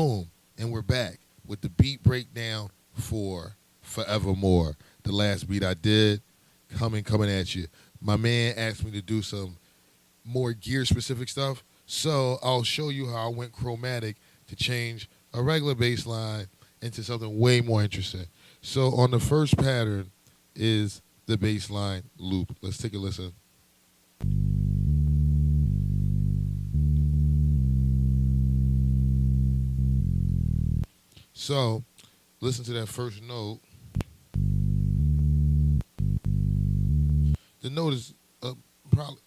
Boom. And we're back with the beat breakdown for Forevermore. The last beat I did, coming at you. My man asked me to do some more gear specific stuff. So I'll show you how I went chromatic to change a regular bass line into something way more interesting. So on the first pattern is the bass line loop. Let's take a listen. So listen to that first note. The note is probably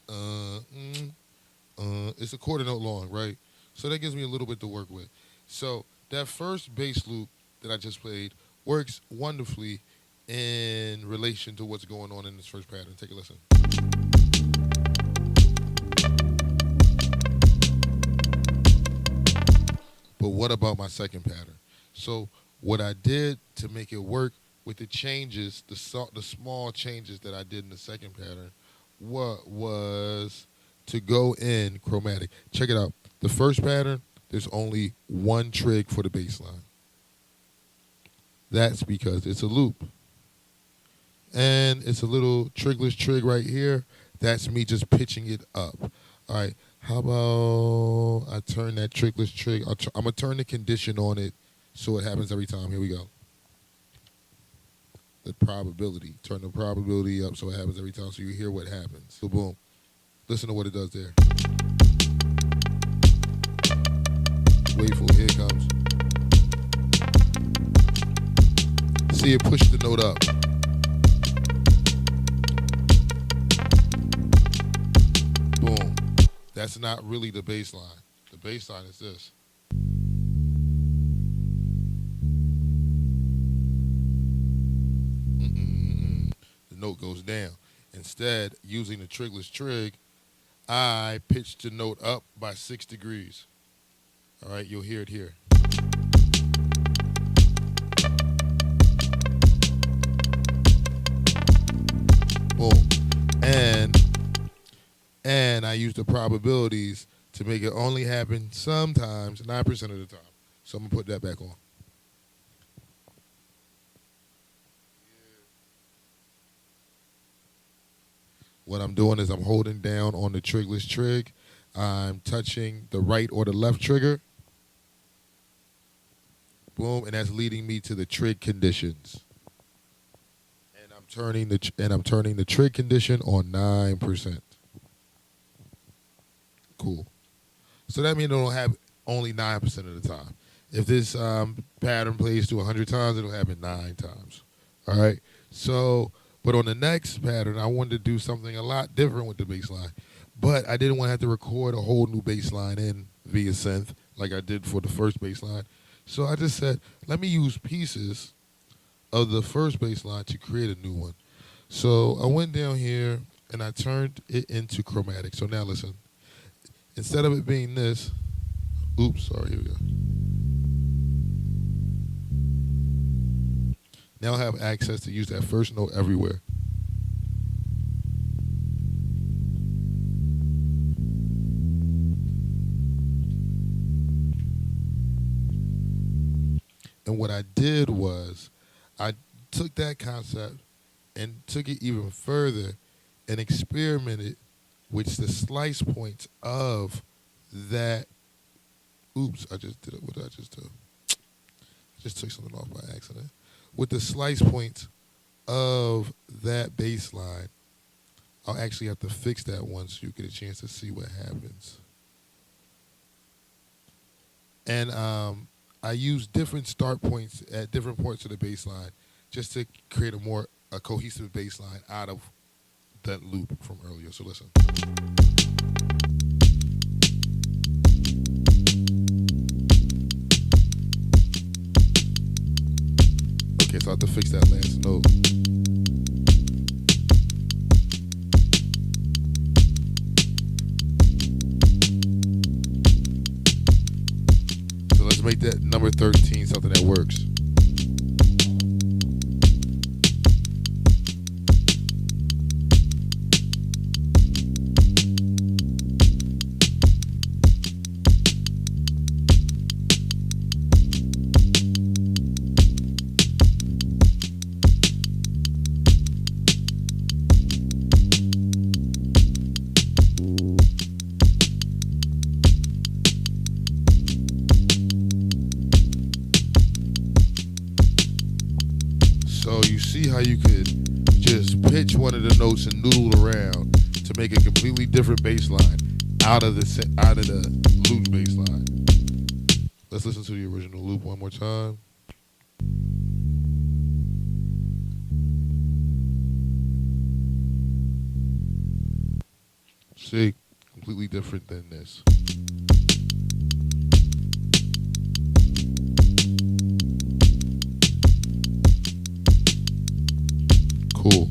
it's a quarter note long, right? So that gives me a little bit to work with. So that first bass loop that I just played works wonderfully in relation to what's going on in this first pattern. Take a listen. But what about my second pattern? So what I did to make it work with the changes, the small changes that I did in the second pattern, what was to go in chromatic. Check it out. The first pattern, there's only one trig for the bass line. That's because it's a loop. And it's a little trigless trig right here. That's me just pitching it up. All right, how about I turn that trigless trig? I'm going to turn the condition on it so it happens every time. Here we go. The probability. Turn the probability up so it happens every time so you hear what happens. So boom. Listen to what it does there. Wait for it. Here it comes. See it push the note up. Boom. That's not really the bass line. The bass line is this. The note goes down. Instead, using the trigless trig, I pitched the note up by 6 degrees. All right, you'll hear it here. Boom. And I use the probabilities to make it only happen sometimes, 9% of the time. So I'm going to put that back on. What I'm doing is I'm holding down on the trigless trig. I'm touching the right or the left trigger. Boom, and that's leading me to the trig conditions. And I'm turning the trig condition on 9%. Cool. So that means it'll have only 9% of the time. If this pattern plays to 100 times, it'll happen 9 times. All right. So, but on the next pattern, I wanted to do something a lot different with the bass line. But I didn't want to have to record a whole new bass line in via synth like I did for the first bass line. So I just said, let me use pieces of the first bass line to create a new one. So I went down here and I turned it into chromatic. So now listen. Instead of it being this, oops, sorry, here we go. Now I have access to use that first note everywhere. And what I did was I took that concept and took it even further and experimented with the slice points of that. Oops, I just did it. What did I just do? I just took something off by accident. With the slice points of that bass line, I'll actually have to fix that once you get a chance to see what happens. And I use different start points at different points of the bass line just to create a cohesive bass line out of that loop from earlier. So listen. Okay, so I have to fix that last note. So let's make that number 13 something that works. So you see how you could just pitch one of the notes and noodle around to make a completely different bass line out of the loop bass line. Let's listen to the original loop one more time. See, completely different than this. Cool.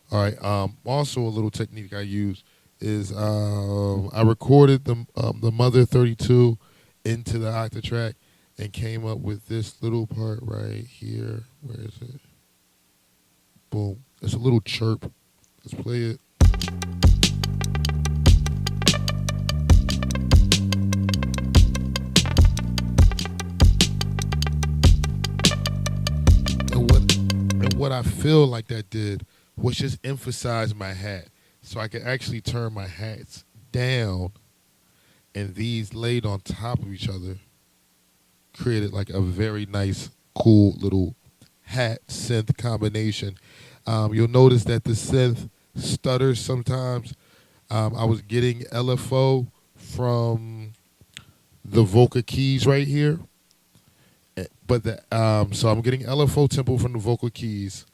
All right. Also, a little technique I use is I recorded the Mother 32 into the Octatrack and came up with this little part right here. Where is it? Boom. It's a little chirp. Let's play it. What I feel like that did was just emphasize my hat. So I could actually turn my hats down and these laid on top of each other created like a very nice, cool little hat synth combination. You'll notice that the synth stutters sometimes. I was getting LFO from the vocal keys right here. But so I'm getting LFO tempo from the vocal keys,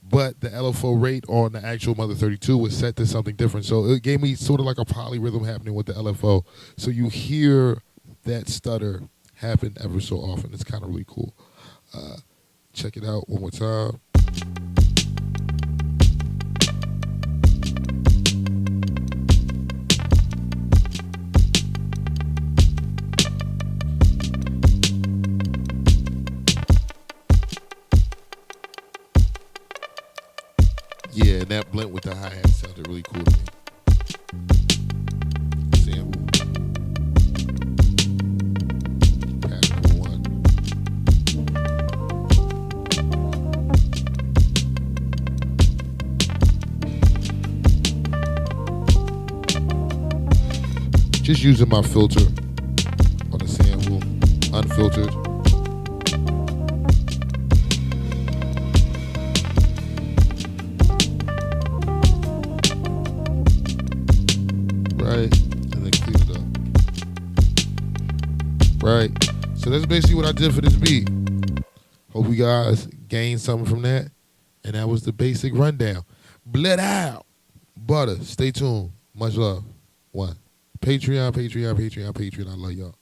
but the LFO rate on the actual Mother 32 was set to something different. So it gave me sort of like a polyrhythm happening with the LFO. So you hear that stutter happen ever so often. It's kind of really cool. Check it out one more time. Yeah, and that blend with the hi-hat sounded really cool to me. Sample. Pattern number one. Just using my filter on the sample, unfiltered. Right, and then clean it up. Right, so that's basically what I did for this beat. Hope you guys gained something from that. And that was the basic rundown. Bled out. Butter, stay tuned. Much love. One. Patreon, Patreon, Patreon, Patreon. I love y'all.